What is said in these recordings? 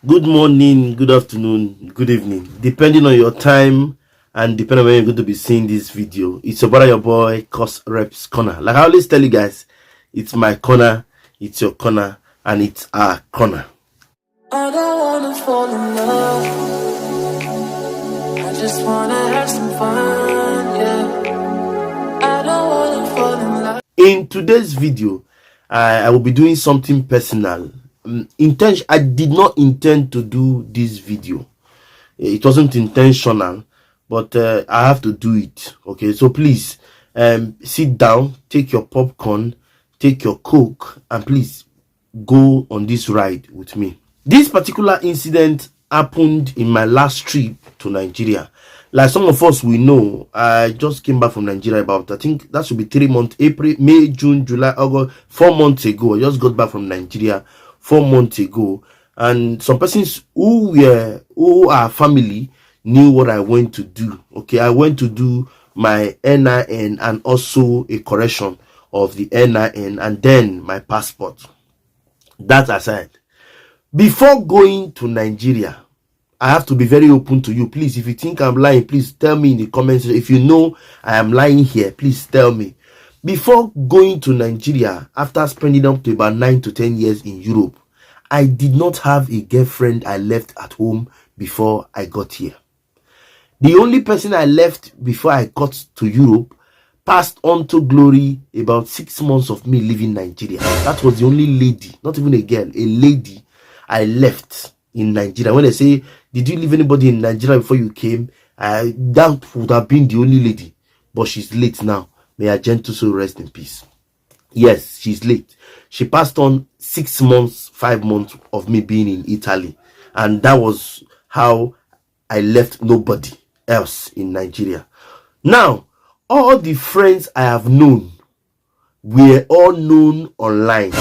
Good morning, good afternoon, good evening, depending on your time and depending on when you're going to be seeing this video. It's your brother, your boy, courserepscorner. Like I always tell you guys, it's my corner, it's your corner, and it's our corner. I don't wanna fall in love. I just wanna have some fun, yeah. I don't wanna fall in love. In today's video, I will be doing something personal. I did not intend to do this video. It wasn't intentional, but I have to do it. Okay, so please sit down, take your popcorn, take your Coke, and please go on this ride with me. This particular incident happened in my last trip to Nigeria. Like some of us we know, I just came back from Nigeria about, I think that should be 3 months, April, May, June, July, August, 4 months ago. I just got back from Nigeria 4 months ago. And some persons who are family knew what I went to do. Okay, I went to do my NIN and also a correction of the NIN and then my passport. That aside, before going to Nigeria, I have to be very open to you. Please, if you think I'm lying, please tell me in the comments. If you know I am lying here, please tell me. Before going to Nigeria, after spending up to about 9 to 10 years in Europe, I did not have a girlfriend I left at home before I got here. The only person I left before I got to Europe passed on to glory about 6 months of me leaving Nigeria. That was the only lady, not even a girl, a lady I left in Nigeria. When I say, did you leave anybody in Nigeria before you came? That would have been the only lady. But she's late now. May her gentle soul rest in peace. Yes, she's late. She passed on 6 months, 5 months of me being in Italy. And that was how I left nobody else in Nigeria. Now, all the friends I have known were all known online.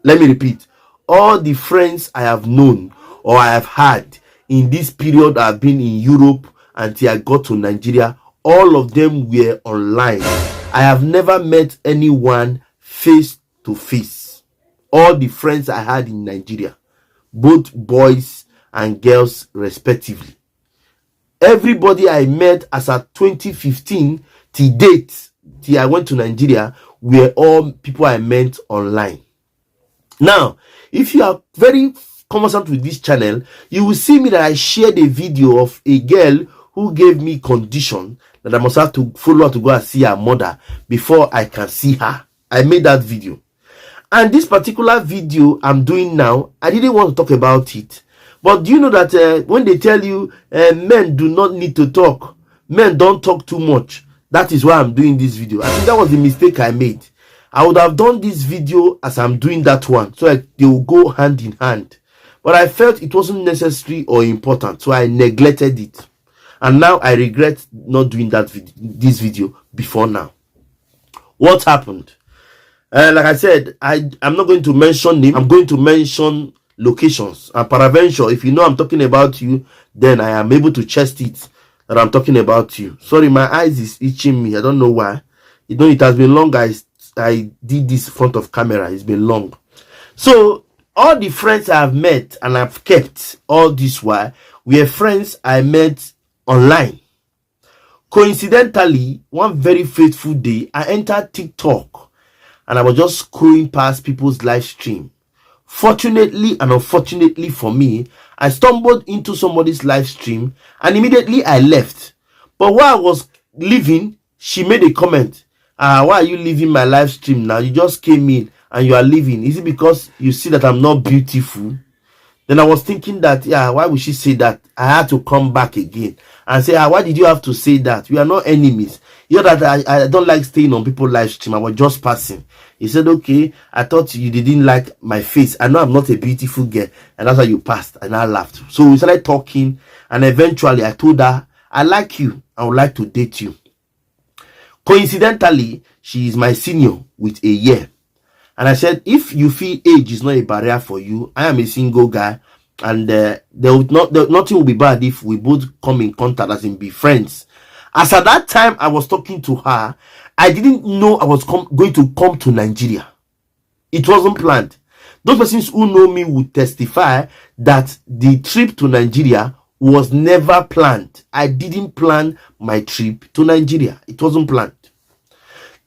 Let me repeat. All the friends I have known or I have had in this period I've been in Europe until I got to Nigeria, all of them were online. I have never met anyone face to face. All the friends I had in Nigeria, both boys and girls respectively. Everybody I met as at 2015 till date, till I went to Nigeria, were all people I met online. Now, if you are very conversant with this channel, you will see me that I shared a video of a girl who gave me condition that I must have to follow her to go and see her mother before I can see her. I made that video. And this particular video I'm doing now, I didn't want to talk about it. But do you know that when they tell you men do not need to talk, men don't talk too much, that is why I'm doing this video. I think that was the mistake I made. I would have done this video as I'm doing that one, so they will go hand in hand. But I felt it wasn't necessary or important, so I neglected it. And now I regret not doing this video before now. What happened? Like I said, I'm not going to mention name. I'm going to mention locations. And peradventure, if you know I'm talking about you, then I am able to chest it that I'm talking about you. Sorry, my eyes is itching me. I don't know why. You know, it has been long. I did this front of camera. It's been long. So all the friends I have met and I've kept all this while were friends I met online. Coincidentally, one very fateful day, I entered TikTok and I was just scrolling past people's live stream. Fortunately and unfortunately for me, I stumbled into somebody's live stream and immediately I left. But while I was leaving, she made a comment. Why are you leaving my live stream now? You just came in and you are leaving. Is it because you see that I'm not beautiful? Then I was thinking that, why would she say that? I had to come back again and say, why did you have to say that? We are not enemies. You know that I don't like staying on people's live stream. I was just passing. He said, okay, I thought you didn't like my face. I know I'm not a beautiful girl. And that's why you passed. And I laughed. So we started talking. And eventually I told her, I like you. I would like to date you. Coincidentally, she is my senior with a year. And I said, if you feel age is not a barrier for you, I am a single guy. And nothing will be bad if we both come in contact, as in be friends. As at that time I was talking to her, I didn't know I was going to come to Nigeria. It wasn't planned. Those persons who know me would testify that the trip to Nigeria was never planned. I didn't plan my trip to Nigeria. It wasn't planned.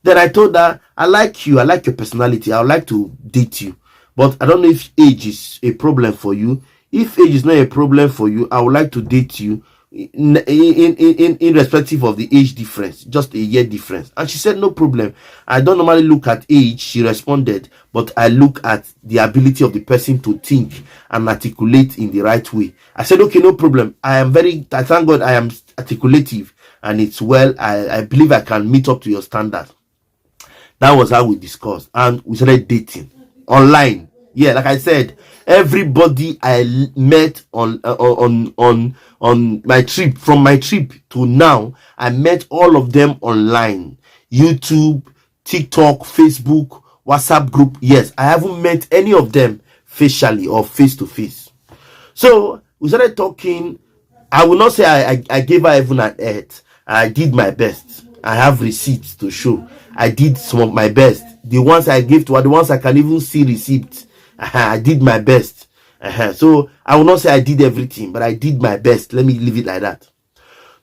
Then I told her, I like you. I like your personality. I would like to date you. But I don't know if age is a problem for you. If age is not a problem for you, I would like to date you irrespective of the age difference, just a year difference. And she said, no problem. I don't normally look at age, she responded, but I look at the ability of the person to think and articulate in the right way. I said, okay, no problem. I thank God I am articulative, and it's well, I believe I can meet up to your standard. That was how we discussed, and we started dating online. Yeah, like I said, everybody I met on my trip, from my trip to now, I met all of them online. YouTube, TikTok, Facebook, WhatsApp group. Yes, I haven't met any of them facially or face to face. So we started talking. I will not say I gave her heaven and earth. I did my best. I have receipts to show. I did some of my best. The ones I gave to her, the ones I can even see receipts. I did my best. So I will not say I did everything, but I did my best. Let me leave it like that.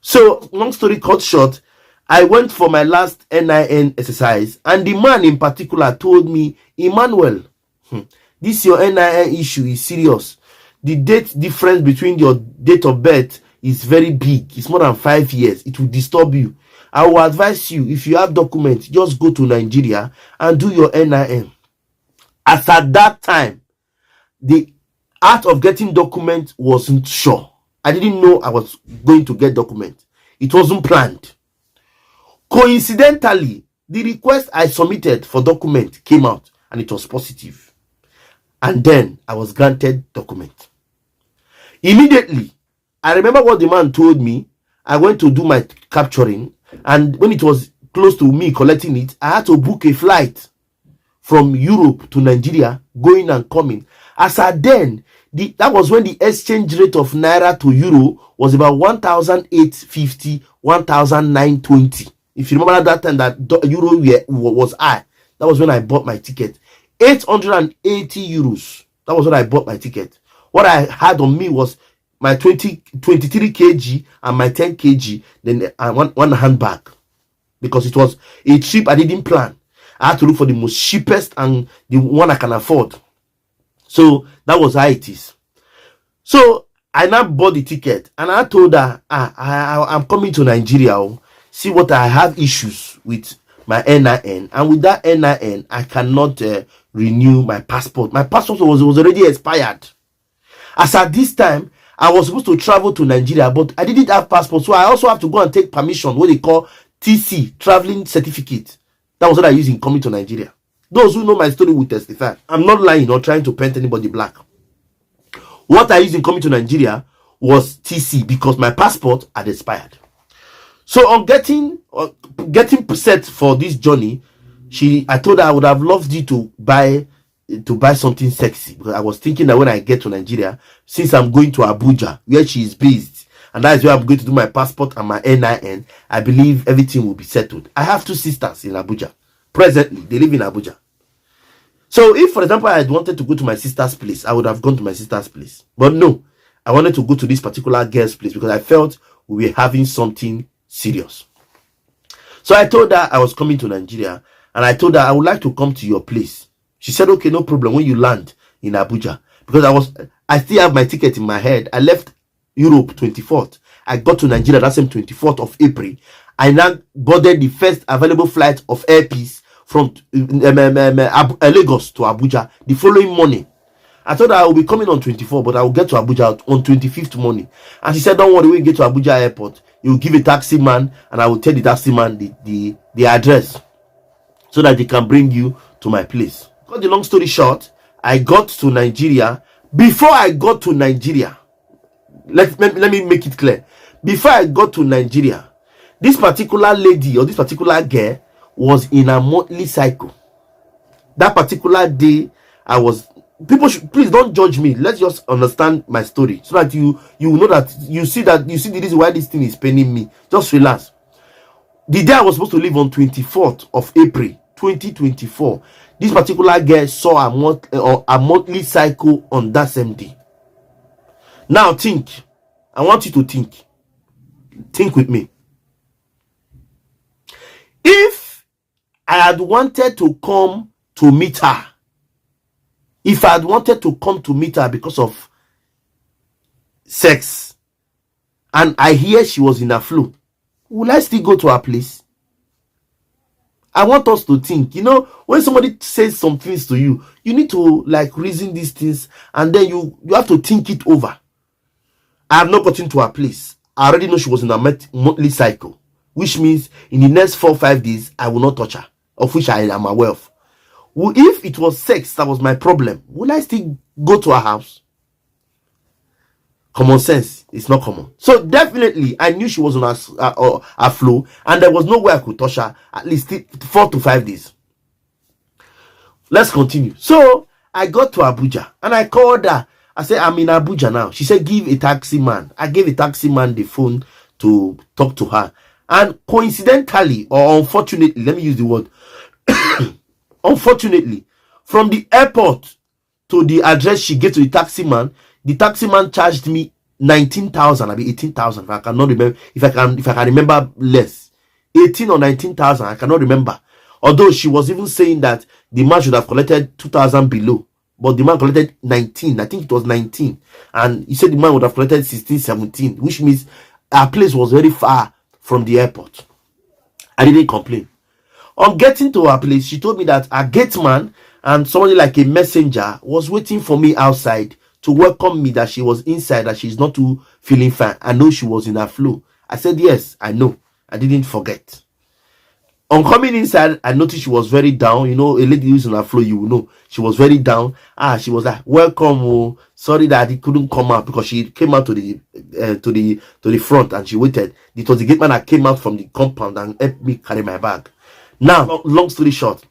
So long story cut short, I went for my last NIN exercise, and the man in particular told me, Emmanuel, this your NIN issue is serious. The date difference between your date of birth is very big. It's more than 5 years. It will disturb you. I will advise you, if you have documents, just go to Nigeria and do your NIN. As at that time, the art of getting documents wasn't sure. I didn't know I was going to get documents. It wasn't planned. Coincidentally, the request I submitted for document came out, and it was positive. And then I was granted document. Immediately, I remember what the man told me. I went to do my capturing, and when it was close to me collecting it, I had to book a flight from Europe to Nigeria, going and coming. As at then, that was when the exchange rate of naira to euro was about 1,850, 1,920. If you remember that time that euro was high, that was when I bought my ticket. 880 euros. That was when I bought my ticket. What I had on me was my 23 kg and my 10 kg, then one handbag, because it was a trip I didn't plan. I had to look for the most cheapest and the one I can afford. So that was how it is. So I now bought the ticket, and I told her, I'm coming to Nigeria. See what I have issues with my NIN, and with that NIN, I cannot renew my passport. My passport was already expired. As at this time, I was supposed to travel to Nigeria, but I didn't have passport, so I also have to go and take permission, what they call TC, traveling certificate. That was what I used in coming to Nigeria. Those who know my story will testify. I'm not lying or trying to paint anybody black. What I used in coming to Nigeria was TC, because my passport had expired. So on getting set for this journey, I told her I would have loved you to buy something sexy, because I was thinking that when I get to Nigeria, since I'm going to Abuja, where she is based, and that is where I'm going to do my passport and my NIN, I believe everything will be settled. I have 2 sisters in Abuja. Presently, they live in Abuja. So if, for example, I had wanted to go to my sister's place, I would have gone to my sister's place. But no, I wanted to go to this particular girl's place because I felt we were having something serious. So I told her I was coming to Nigeria, and I told her I would like to come to your place. She said, okay, no problem, when you land in Abuja. Because I still have my ticket in my head. I left Europe 24th. I got to Nigeria that same 24th of April. I now boarded the first available flight of Air Peace from Lagos to Abuja the following morning. I thought I will be coming on 24th, but I will get to Abuja on 25th morning. And she said, don't worry, when you get to Abuja airport, you will give a taxi man, and I will tell the taxi man the address so that they can bring you to my place. Cut the long story short, I got to Nigeria. Before I got to Nigeria, let me make it clear. Before I got to Nigeria, this particular lady or this particular girl was in a monthly cycle. That particular day, people should please don't judge me. Let's just understand my story so that you know that you see the reason why this thing is paining me. Just relax. The day I was supposed to leave on 24th of April 2024, This particular girl saw a monthly cycle on that same day. Now think. I want you to think. Think with me. If I had wanted to come to meet her, if I had wanted to come to meet her because of sex, and I hear she was in a flow, will I still go to her place? I want us to think. You know, when somebody says some things to you, you need to like reason these things, and then you have to think it over. I have not gotten to her place. I already know she was in a monthly cycle, which means in the next 4 or 5 days, I will not touch her, of which I am aware of. Well, if it was sex that was my problem, will I still go to her house? Common sense is not common. So definitely, I knew she was on a flow, and there was no way I could touch her at least 4 to 5 days. Let's continue. So I got to Abuja, and I called her. I said, I'm in Abuja now. She said, give a taxi man. I gave a taxi man the phone to talk to her. And coincidentally, or unfortunately, let me use the word, unfortunately, from the airport to the address she gave to the taxi man charged me 19,000, I mean 18,000. If I cannot remember, if I can remember less, 18 or 19,000, I cannot remember. Although she was even saying that the man should have collected 2,000 below, but the man collected 19. I think it was 19, and he said the man would have collected 16, 17, which means our place was very far from the airport. I didn't complain. On getting to her place, she told me that a gate man and somebody like a messenger was waiting for me outside to welcome me, that she was inside, that she's not too feeling fine. I know she was in her flow. I said, yes, I know. I didn't forget. On coming inside, I noticed she was very down. You know, a lady who's in her flow, you will know. She was very down. She was like, welcome. Oh, sorry that he couldn't come out, because she came out to the front and she waited. It was the gate man that came out from the compound and helped me carry my bag. Now, long story short,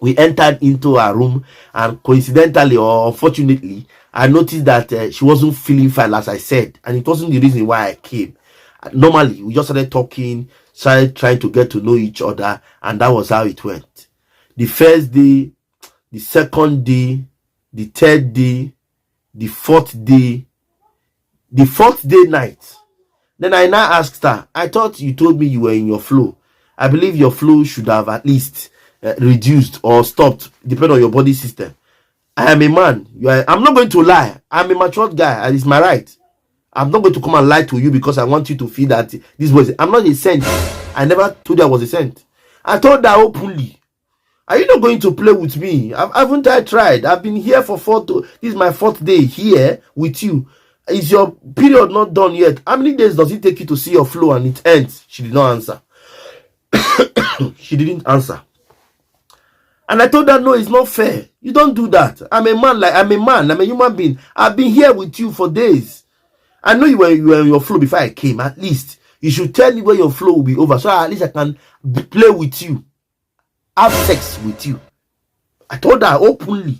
we entered into her room, and coincidentally or unfortunately, I noticed that she wasn't feeling fine, as I said, and it wasn't the reason why I came. Normally, we just started talking, started trying to get to know each other, and that was how it went. The first day, the second day, the third day, the fourth day night. Then I now asked her, I thought you told me you were in your flow. I believe your flow should have at least reduced or stopped, depending on your body system. I am a man. I'm not going to lie. I'm a matured guy, and it's my right. I'm not going to come and lie to you because I want you to feel that this was. I'm not a saint. I never told you I was a saint. I told her openly. Are you not going to play with me? Haven't I tried? I've been here for this is my 4th day here with you. Is your period not done yet? How many days does it take you to see your flow and it ends? She did not answer. She didn't answer. And I told her, no, it's not fair. You don't do that. I'm a man. I'm a human being. I've been here with you for days. I know you were in your flow before I came. At least you should tell me when your flow will be over, so at least I can play with you, have sex with you. I told her openly.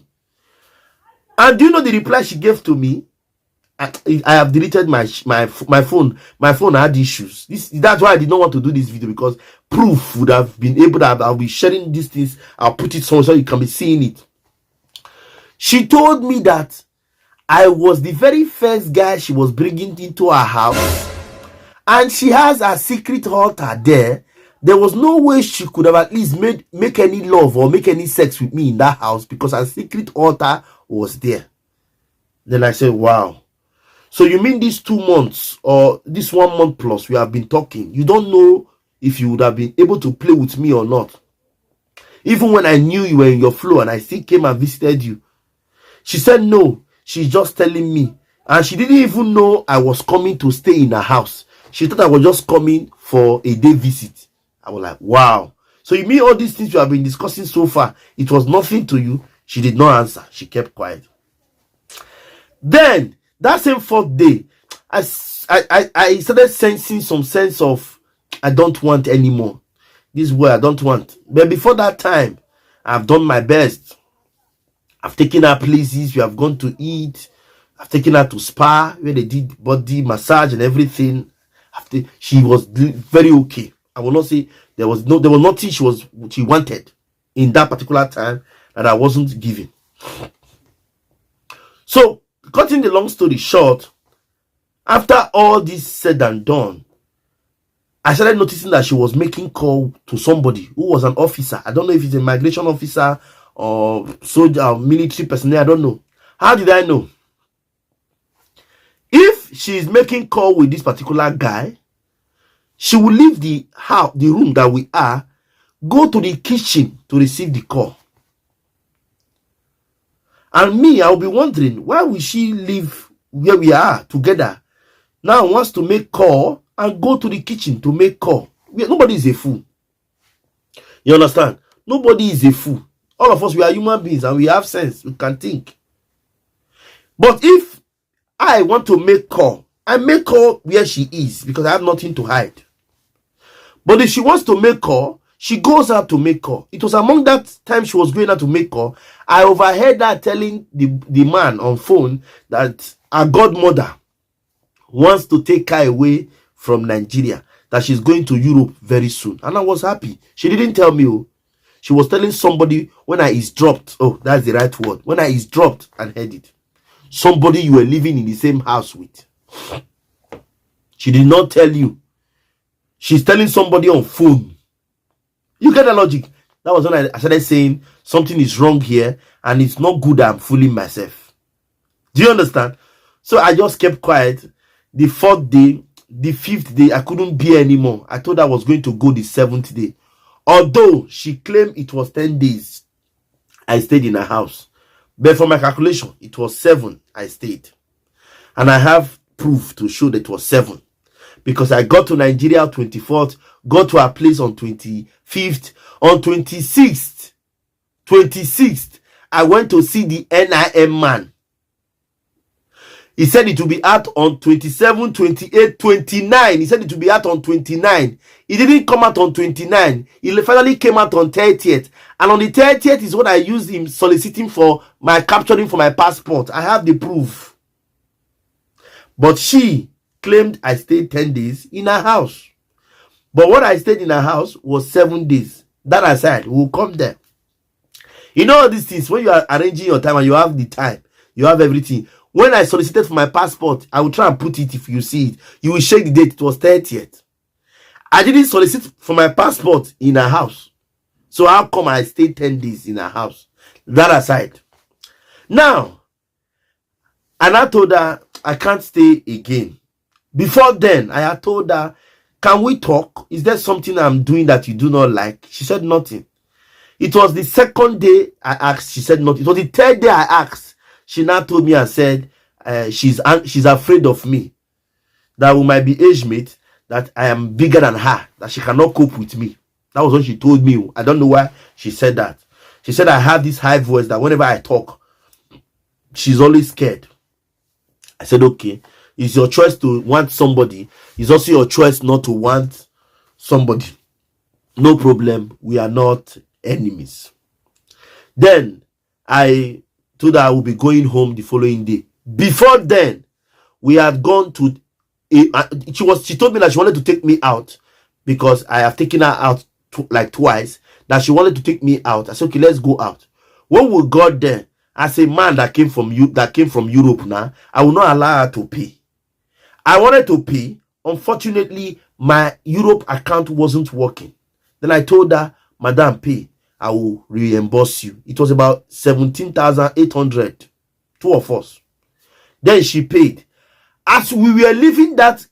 And do you know the reply she gave to me? I have deleted my phone. My phone had issues. That's why I did not want to do this video, because proof would have been able to I'll be sharing these things. I'll put it somewhere so you can be seeing it. She told me that I was the very first guy she was bringing into her house, and she has a secret altar there. There was no way she could have at least make any love or make any sex with me in that house, because her secret altar was there. Then I said, wow. So you mean these 2 months or this 1 month plus we have been talking, you don't know if you would have been able to play with me or not? Even when I knew you were in your flow and I still came and visited you. She said no, she's just telling me. And she didn't even know I was coming to stay in her house. She thought I was just coming for a day visit. I was like, wow. So you mean all these things you have been discussing so far, it was nothing to you? She did not answer. She kept quiet. Then that same 4th day, I started sensing some sense of I don't want anymore. This way I don't want. But before that time, I've done my best. I've taken her places. We have gone to eat. I've taken her to spa where they did body massage and everything. She was very okay. I will not say there was nothing she wanted in that particular time, that I wasn't giving. So, cutting the long story short, after all this said and done, I started noticing that she was making call to somebody who was an officer. I don't know if it's a migration officer or soldier or military personnel. I don't know. How did I know? If she is making call with this particular guy, she will leave the house, the room that we are, go to the kitchen to receive the call. And me, I'll be wondering, why will she leave where we are together? Now wants to make call and go to the kitchen to make call. Nobody is a fool. You understand? Nobody is a fool. All of us, we are human beings and we have sense. We can think. But if I want to make call, I make call where she is because I have nothing to hide. But if she wants to make call, she goes out to make call. It was among that time she was going out to make call, I overheard her telling the man on phone that her godmother wants to take her away from Nigeria, that she's going to Europe very soon. And I was happy. She didn't tell me. Oh. She was telling somebody when I eavesdropped. Oh, that's the right word. When I eavesdropped and heard it. Somebody you were living in the same house with. She did not tell you. She's telling somebody on phone. You get the logic? That was when I started saying something is wrong here and it's not good that I'm fooling myself. Do you understand? So I just kept quiet. The 4th day, the 5th day, I couldn't bear anymore. I thought I was going to go the 7th day. Although she claimed it was 10 days, I stayed in her house. But for my calculation, it was 7 I stayed. And I have proof to show that it was 7. Because I got to Nigeria 24th, got to her place on 25th. On 26th, I went to see the NIM man. He said it will be out on 27, 28, 29. He said it will be out on 29. It didn't come out on 29. It finally came out on 30th. And on the 30th is when I used him soliciting for my capturing for my passport. I have the proof. But she claimed I stayed 10 days in her house. But what I stayed in her house was 7 days. That aside, we'll come there. You know all these things, when you are arranging your time and you have the time, you have everything. When I solicited for my passport, I will try and put it if you see it. You will check the date. It was 30th. I didn't solicit for my passport in her house. So how come I stayed 10 days in her house? That aside. Now, and I told her I can't stay again. Before then, I had told her, can we talk? Is there something I'm doing that you do not like? She said nothing. It was the 2nd day I asked. She said nothing. It was the 3rd day I asked. She now told me and said she's afraid of me. That we might be age mate, that I am bigger than her, that she cannot cope with me. That was what she told me. I don't know why she said that. She said I have this high voice that whenever I talk, she's always scared. I said, okay, it's your choice to want somebody. It's also your choice not to want somebody. No problem. We are not enemies. Then I told her I will be going home the following day. Before then, we had gone to she told me that she wanted to take me out because I have taken her out like twice. That she wanted to take me out. I said, okay, let's go out. When we got there, as a man that came from Europe now, I will not allow her to pay. I wanted to pay. Unfortunately, my Europe account wasn't working. Then I told her, Madam, pay. I will reimburse you. It was about 17,800. 2 of us. Then she paid. As we were leaving that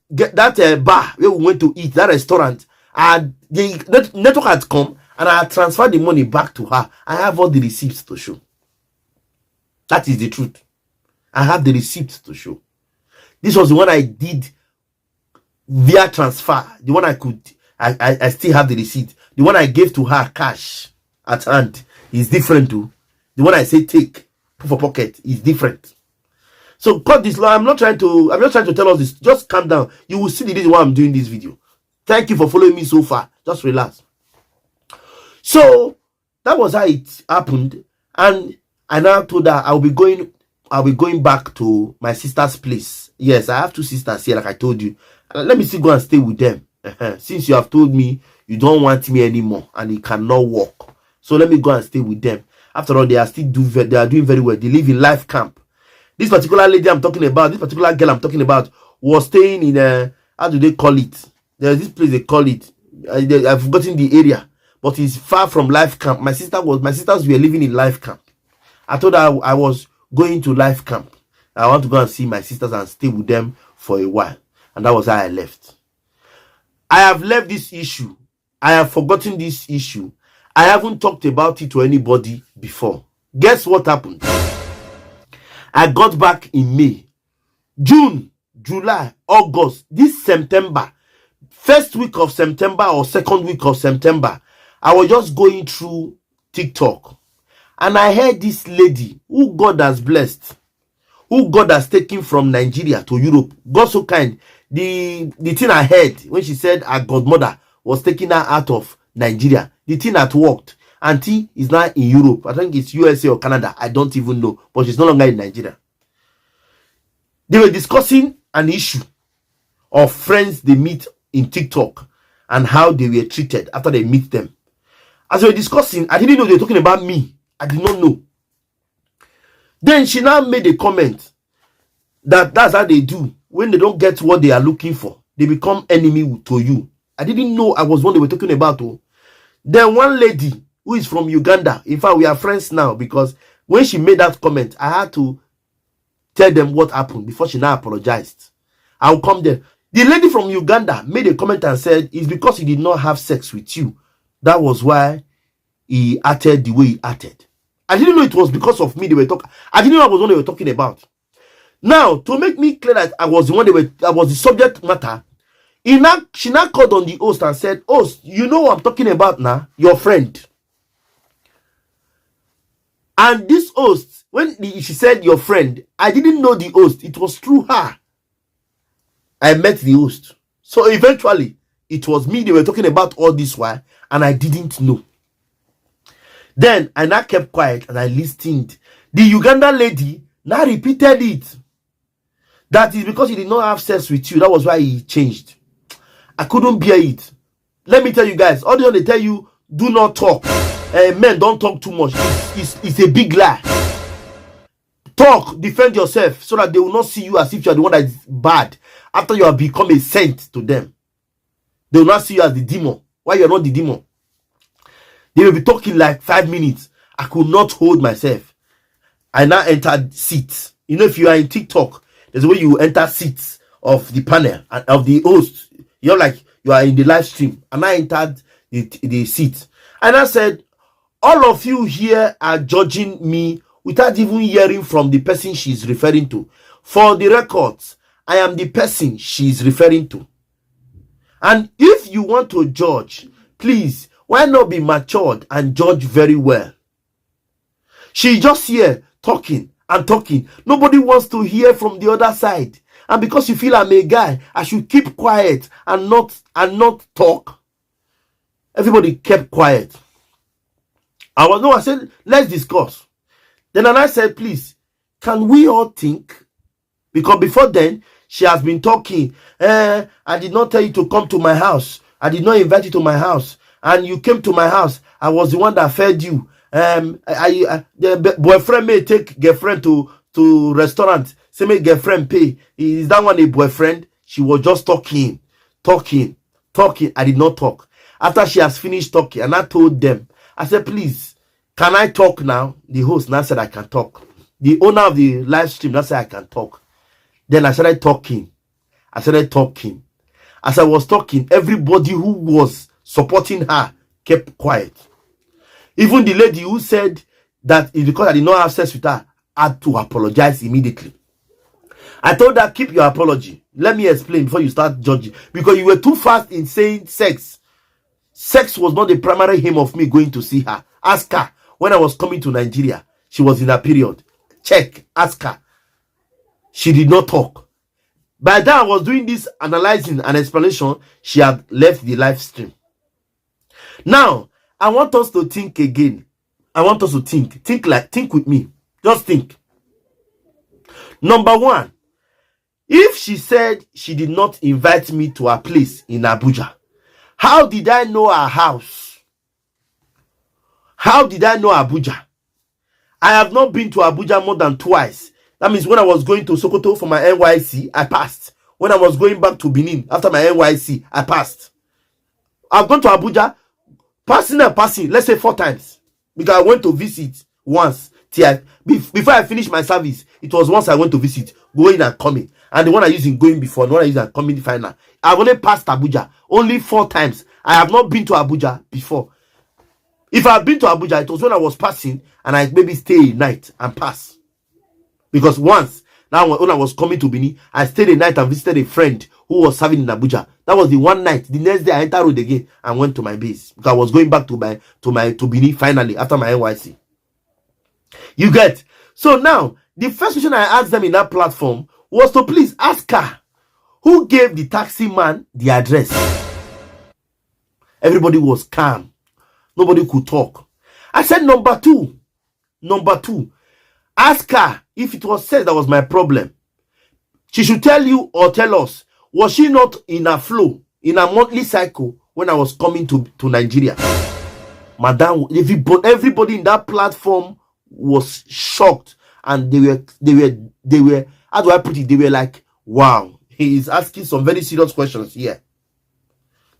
bar where we went to eat, that restaurant, the network had come and I had transferred the money back to her. I have all the receipts to show. That is the truth. I have the receipts to show. This was the one I did via transfer. The one I still have the receipt. The one I gave to her cash at hand is different too. The one I say take, put for pocket is different. So cut this law. I'm not trying to tell us this. Just calm down. You will see the reason why I'm doing this video. Thank you for following me so far. Just relax. So that was how it happened. And I now told her I'll be going back to my sister's place. Yes, I have 2 sisters here, like I told you. Let me still go and stay with them. Since you have told me you don't want me anymore and it cannot work. So let me go and stay with them. After all, they are doing very well. They live in life camp. This particular lady I'm talking about, this particular girl I'm talking about, was staying in a, how do they call it? There's this place they call it. I've forgotten the area, but it's far from life camp. My sisters were living in life camp. I told her I was going to life camp. I want to go and see my sisters and stay with them for a while. And that was how I left. I have left this issue. I have forgotten this issue. I haven't talked about it to anybody before. Guess what happened? I got back in May, June, July, August, this September, first week of September or second week of September, I was just going through TikTok and I heard this lady who God has blessed, who God has taken from Nigeria to Europe. God so kind. The thing I heard when she said her godmother was taking her out of Nigeria, the thing that worked. Auntie is now in Europe. I think it's USA or Canada. I don't even know. But she's no longer in Nigeria. They were discussing an issue of friends they meet in TikTok and how they were treated after they meet them. As they were discussing, I didn't know they were talking about me. I did not know. Then she now made a comment that that's how they do. When they don't get what they are looking for, they become enemy to you. I didn't know I was one they were talking about. Oh. Then one lady who is from Uganda, in fact, we are friends now because when she made that comment, I had to tell them what happened before she now apologized. I'll come there. The lady from Uganda made a comment and said, it's because he did not have sex with you. That was why he acted the way he acted. I didn't know it was because of me they were talking. I didn't know I was the one they were talking about. Now, to make me clear that I was the one I was the subject matter, she now called on the host and said, host, you know what I'm talking about now? Your friend. And this host, when she said your friend, I didn't know the host. It was through her I met the host. So eventually, it was me they were talking about all this while, and I didn't know. Then I now kept quiet and I listened. The Uganda lady now repeated it. That is because he did not have sex with you. That was why he changed. I couldn't bear it. Let me tell you guys, all they tell you, do not talk. Men don't talk too much. It's a big lie. Talk, defend yourself so that they will not see you as if you are the one that is bad. After you have become a saint to them, they will not see you as the demon. Why you are not the demon? They will be talking like 5 minutes. I could not hold myself. I now entered seats. You know, if you are in TikTok, there's a way you enter seats of the panel and of the host. You're like you are in the live stream. And I entered the seat. And I said, all of you here are judging me without even hearing from the person she's referring to. For the records, I am the person she's referring to. And if you want to judge, please, why not be matured and judge very well? She just here talking and talking. Nobody wants to hear from the other side. And because you feel I'm a guy, I should keep quiet and not talk. Everybody kept quiet. I said, let's discuss. Then I said, please, can we all think? Because before then, she has been talking. I did not tell you to come to my house. I did not invite you to my house. And you came to my house. I was the one that fed you. The boyfriend may take girlfriend to restaurant. Say make girlfriend pay. Is that one a boyfriend? She was just talking. I did not talk. After she has finished talking, and I told them, I said, please, can I talk now? The host now said I can talk. The owner of the live stream now said I can talk. Then I started talking. As I was talking, everybody who was supporting her kept quiet. Even the lady who said that it's because I did not have sex with her had to apologize immediately. I told her, keep your apology. Let me explain before you start judging. Because you were too fast in saying sex. Sex was not the primary aim of me going to see her. Ask her. When I was coming to Nigeria, she was in her period. Check. Ask her. She did not talk. By the time I was doing this analyzing and explanation, she had left the live stream. Now, I want us to think again. I want us to think. Think with me. Just think. Number one, if she said she did not invite me to her place in Abuja, how did I know her house? How did I know Abuja? I have not been to Abuja more than twice. That means when I was going to Sokoto for my NYC, I passed. When I was going back to Benin after my NYC, I passed. I've gone to Abuja, passing, let's say 4 times. Because I went to visit once. Before I finished my service, it was once I went to visit, going and coming. And the one I used in going before, the one I used in coming final. I've only passed Abuja only 4 times. I have not been to Abuja before. If I had been to Abuja, it was when I was passing and I maybe stay a night and pass. Because once, now when I was coming to Benin, I stayed a night and visited a friend who was serving in Abuja. That was the one night. The next day I entered road again and went to my base. Because I was going back to Benin finally after my NYC. You get? So now, the first question I asked them in that platform was to please ask her who gave the taxi man the address. Everybody was calm. Nobody could talk. I said number two, ask her if it was sex that was my problem. She should tell you or tell us, was she not in a flow, in a monthly cycle when I was coming to Nigeria? Madam, everybody in that platform was shocked, and they were, how do I put it? They were like, wow, he is asking some very serious questions here.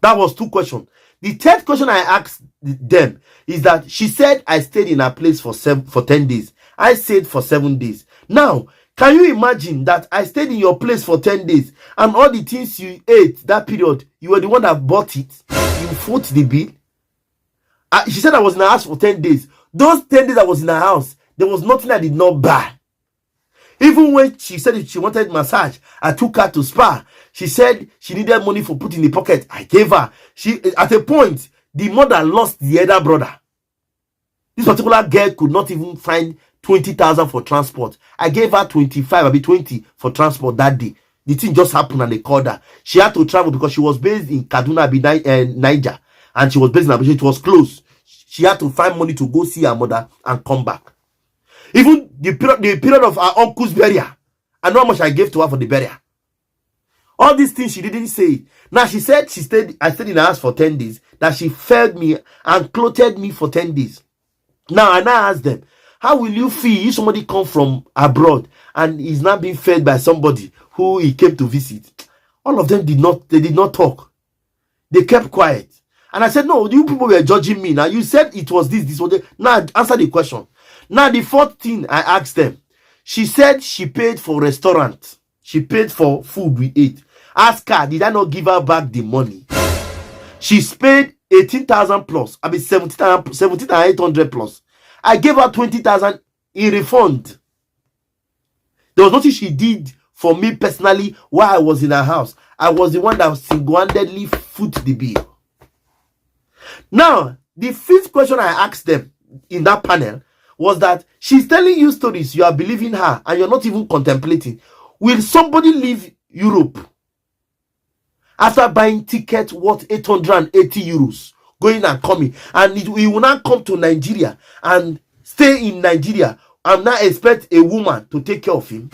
That was 2 questions. The third question I asked them is that she said I stayed in her place for 10 days. I stayed for 7 days. Now, can you imagine that I stayed in your place for 10 days and all the things you ate that period, you were the one that bought it? You foot the bill? She said I was in her house for 10 days. Those 10 days I was in her house, there was nothing I did not buy. Even when she said if she wanted massage, I took her to spa. She said she needed money for put in the pocket. I gave her. At a point, the mother lost the elder brother. This particular girl could not even find 20,000 for transport. I gave her 25, maybe 20 for transport that day. The thing just happened and they called her. She had to travel because she was based in Kaduna, Niger, and she was based in Abuja. It was close. She had to find money to go see her mother and come back. Even the period of her uncle's burial, I know how much I gave to her for the burial. All these things she didn't say. Now she said I stayed in her house for 10 days, that she fed me and clothed me for 10 days. Now I now ask them, how will you feel if somebody come from abroad and is not being fed by somebody who he came to visit? All of them did not talk. They kept quiet. And I said, no, you people were judging me. Now you said it was this was that. Now answer the question. Now the 4th thing I asked them, she said she paid for restaurant. She paid for food we ate. Ask her, did I not give her back the money? She paid 18,000 plus. I mean 17,800 plus. I gave her 20,000 in refund. There was nothing she did for me personally while I was in her house. I was the one that single-handedly foot the bill. Now, the 5th question I asked them in that panel was that she's telling you stories, you are believing her, and you're not even contemplating. Will somebody leave Europe after buying tickets worth 880 euros, going and coming, and he will not come to Nigeria and stay in Nigeria and now expect a woman to take care of him?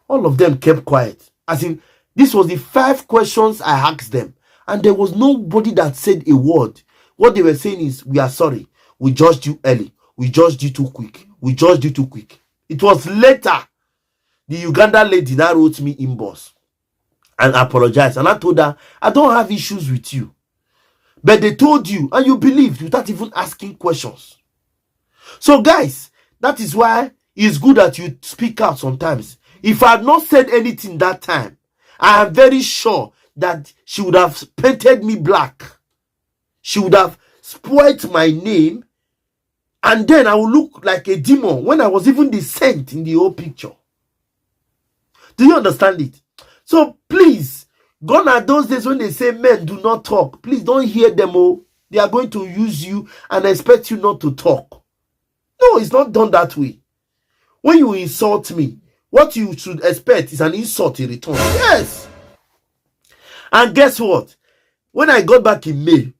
All of them kept quiet. As in, this was the 5 questions I asked them, and there was nobody that said a word. What they were saying is, we are sorry. We judged you early. We judged you too quick. We judged you too quick. It was later the Uganda lady now wrote me inbox and apologized. And I told her, I don't have issues with you. But they told you and you believed without even asking questions. So guys, that is why it's good that you speak out sometimes. If I had not said anything that time, I am very sure that she would have painted me black. She would have spoiled my name, and then I would look like a demon when I was even the saint in the whole picture. Do you understand it? So please, gone are those days when they say men do not talk. Please don't hear them. Oh, they are going to use you and expect you not to talk. No, it's not done that way. When you insult me, what you should expect is an insult in return. Yes. And guess what? When I got back in May,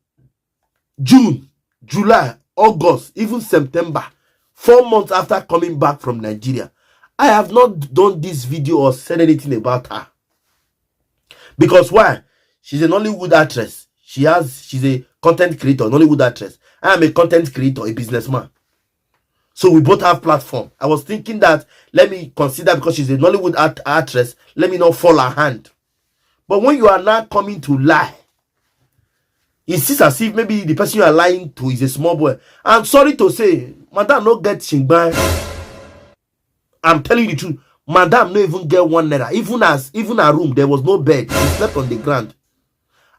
June, July, August, even September, 4 months after coming back from Nigeria, I have not done this video or said anything about her. Because why? She's a Nollywood actress. She's a content creator, Nollywood actress. I am a content creator, a businessman. So we both have platform. I was thinking that let me consider, because she's a Nollywood actress, let me not fall her hand. But when you are not coming to lie, it seems as if maybe the person you are lying to is a small boy. I'm sorry to say, madam no get shingban. I'm telling you the truth. Madam no even get 1 naira. Even her room, there was no bed. She slept on the ground.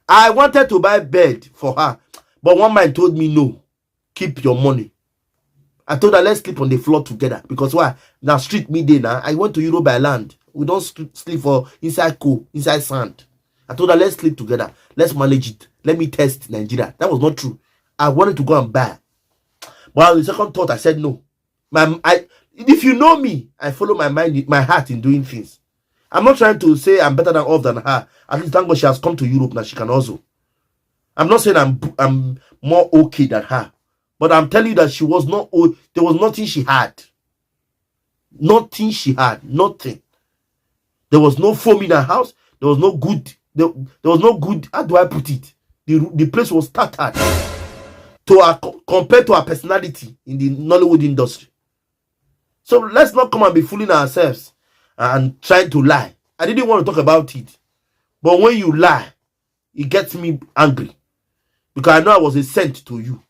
I wanted to buy bed for her, but one man told me no. Keep your money. I told her let's sleep on the floor together, because why? Now street midday now. I went to Europe by land. We don't sleep for inside coal, inside sand. I told her let's sleep together. Let's manage it. Let me test Nigeria. That was not true. I wanted to go and buy. Well, the second thought, I said no. If you know me, I follow my mind, my heart in doing things. I'm not trying to say I'm better than her. At least thank God she has come to Europe now. She can also. I'm not saying I'm more okay than her, but I'm telling you that she was not. There was nothing she had. Nothing she had. Nothing. There was no foam in her house. There was no good. There was no good. How do I put it? The place was tattered compared to her personality in the Nollywood industry. So let's not come and be fooling ourselves and trying to lie. I didn't want to talk about it, but when you lie, it gets me angry, because I know I was a saint to you.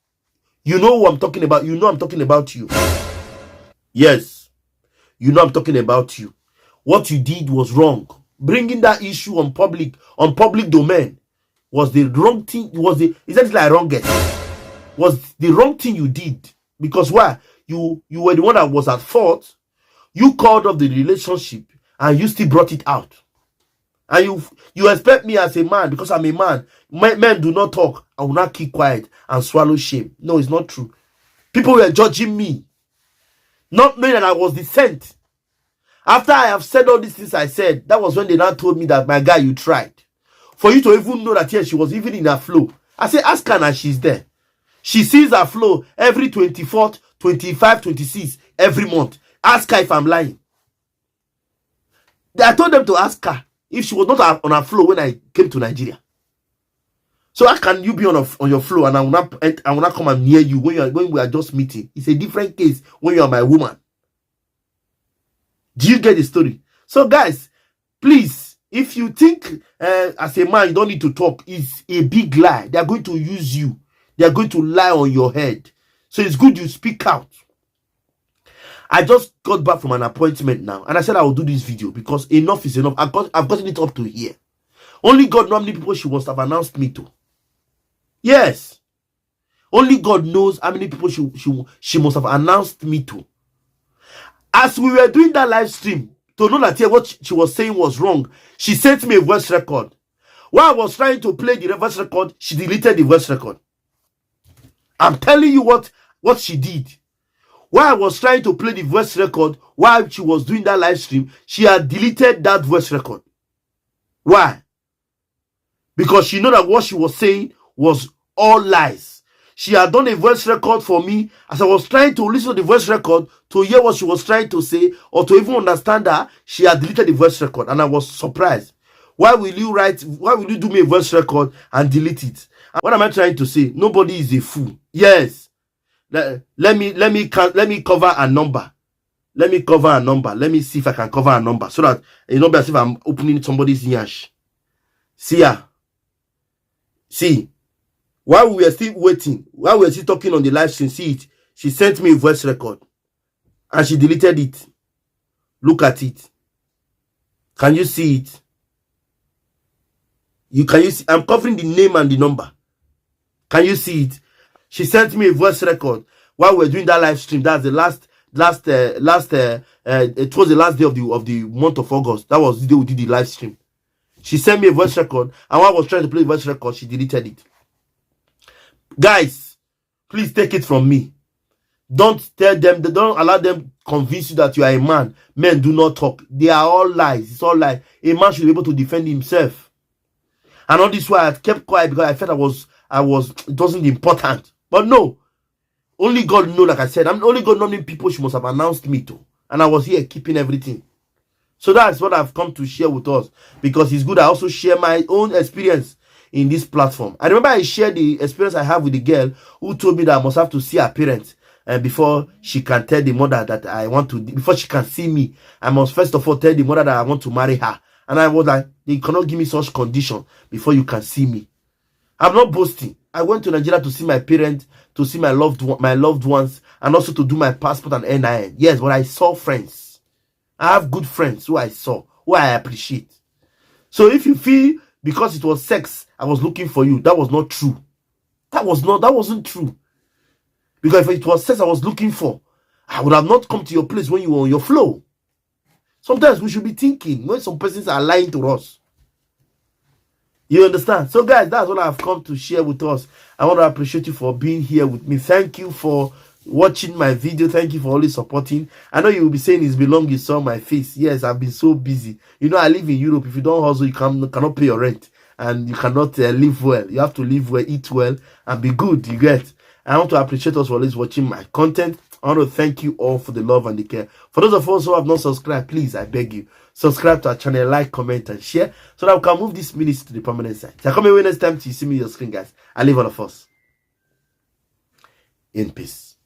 You know who I'm talking about. You know I'm talking about you. Yes, you know I'm talking about you. What you did was wrong. Bringing that issue on public domain was the wrong thing. Exactly like wrongest. Was the wrong thing you did, because why? You were the one that was at fault. You called off the relationship and you still brought it out. And you expect me as a man, because I'm a man. Men do not talk. I will not keep quiet and swallow shame. No, it's not true. People were judging me, not knowing that I was the saint. After I have said all these things I said, that was when they now told me that, my guy, you tried. For you to even know that, yes, she was even in her flow. I say, ask her and she's there. She sees her flow every 24th, 25, 26, every month. Ask her if I'm lying. I told them to ask her if she was not on her flow when I came to Nigeria. So how can you be on your flow and I will not come and near you when we are just meeting? It's a different case when you are my woman. Do you get the story? So guys, please, if you think as a man you don't need to talk, it's a big lie. They are going to use you. They are going to lie on your head. So it's good you speak out. I just got back from an appointment now, and I said I will do this video because enough is enough. I've gotten it up to here. Only God knows how many people she must have announced me to. Yes. Only God knows how many people she must have announced me to. As we were doing that live stream, to know that what she was saying was wrong, she sent me a voice record. While I was trying to play the voice record, she deleted the voice record. I'm telling you what she did. While I was trying to play the voice record, while she was doing that live stream, she had deleted that voice record. Why? Because she knew that what she was saying was all lies. She had done a voice record for me. As I was trying to listen to the voice record to hear what she was trying to say, or to even understand her, she had deleted the voice record, and I was surprised. Why will you do me a voice record and delete it? What am I trying to say? Nobody is a fool. Yes. Let me cover a number. Let me cover a number. Let me see if I can cover a number, so that you know, as if I'm opening somebody's yash. See ya. See. While we were still waiting, while we were still talking on the live stream, see it. She sent me a voice record and she deleted it. Look at it. Can you see it? Can you see? I'm covering the name and the number. Can you see it? She sent me a voice record while we were doing that live stream. That's the it was the last day of the month of August. That was the day we did the live stream. She sent me a voice record, and while I was trying to play the voice record, she deleted it. Guys, please take it from me. Don't tell them, don't allow them convince you that you are a man. Men do not talk. They are all lies. It's all lies. A man should be able to defend himself. And all this why I kept quiet, because I felt it wasn't important. But no. Only God knows, like I said. Only God knows how many people she must have announced me to. And I was here keeping everything. So that's what I've come to share with us. Because it's good I also share my own experience in this platform. I remember I shared the experience I have with the girl who told me that I must have to see her parents before she can tell the mother that I want to, before she can see me, I must first of all tell the mother that I want to marry her. And I was like, they cannot give me such condition before you can see me. I'm not boasting. I went to Nigeria to see my parents, to see my loved ones, and also to do my passport and NIN. Yes, but I saw friends. I have good friends who I saw, who I appreciate. So if you feel because it was sex I was looking for you, that was not true. That wasn't true. Because if it was sex I was looking for, I would have not come to your place when you were on your flow. Sometimes we should be thinking when some persons are lying to us. You understand? So guys, that's what I've come to share with us. I want to appreciate you for being here with me. Thank you for watching my video. Thank you for always supporting. I know you will be saying it's been long you saw my face. Yes, I've been so busy. You know, I live in Europe. If you don't hustle, you cannot pay your rent. And you cannot live well. You have to live well, eat well, and be good. You get? I want to appreciate us for always watching my content. I want to thank you all for the love and the care. For those of us who have not subscribed, please, I beg you, subscribe to our channel, like, comment, and share, so that we can move this ministry to the permanent side. So come away next time to see me on your screen, guys. I leave all of us in peace.